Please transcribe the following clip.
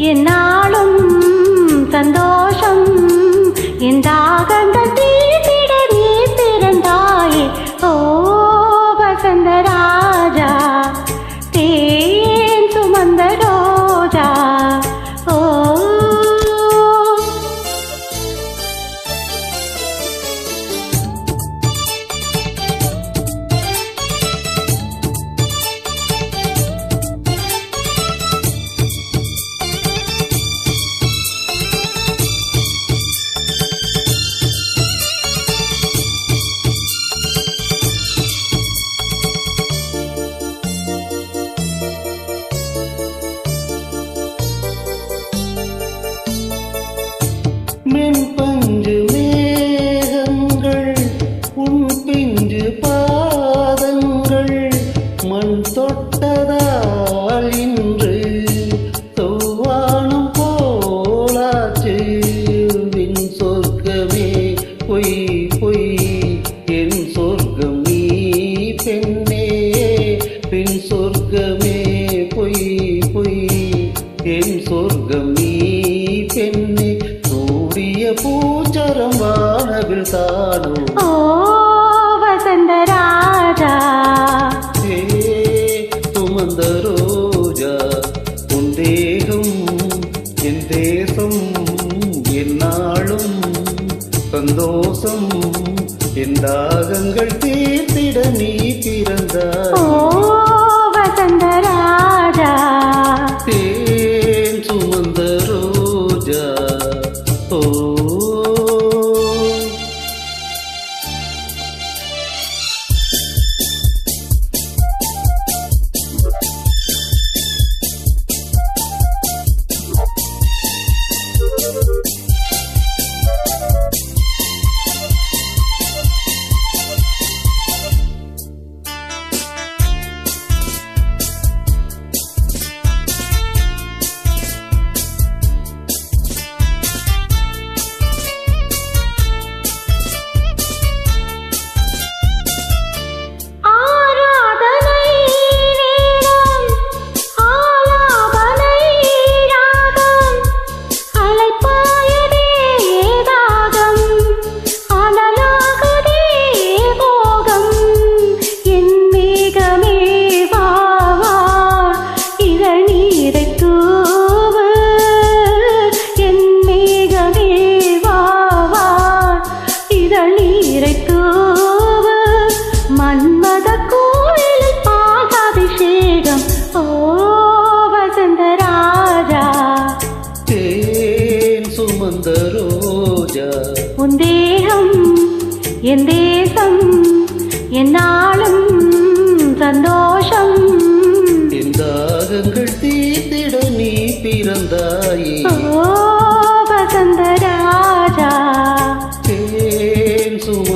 என்னாலும் சந்தோஷம் என் தாகங்கள் தீர்த்திட நீ பிறந்தாயே ஓ வசந்த ராஜா தேன் சுமந்த ரோஜா ஓ மென்பஞ்சு மேகங்கள் உன் பிஞ்சு பாதங்கள் மண் தொட்டதால் இன்று செவ்வானம் போலாச்சு வின் சொர்க்கமே பொய் பொய் என் சொர்க்கம் நீ பெண்ணே பின் சொர்க்கமே பொய் பொய் என் சொர்க்கம் நீ பெண்ணே பூச்சரம் வானவில் தானோ ஓ வசந்த ராஜா சுமந்த ரோஜா உன் தேகம் என் தேசம் என்னாலும் சந்தோஷம் என் தாகங்கள் தீர்த்திட நீ பிறந்தாய் ஓ வசந்த ராஜா தேன் சுமந்த ரோஜா ஓ மன்மத கோயிலில் பாலாபிஷேகம் ஓ வசந்த ராஜா தேன் சுமந்த ரோஜா உன் தேகம் என் தேசம் என்னாலும் சந்தோஷம் என் தாகங்கள் தீர்த்திட நீ பிறந்தாயே ஓ வசந்த ராஜா தேன் சுமந்த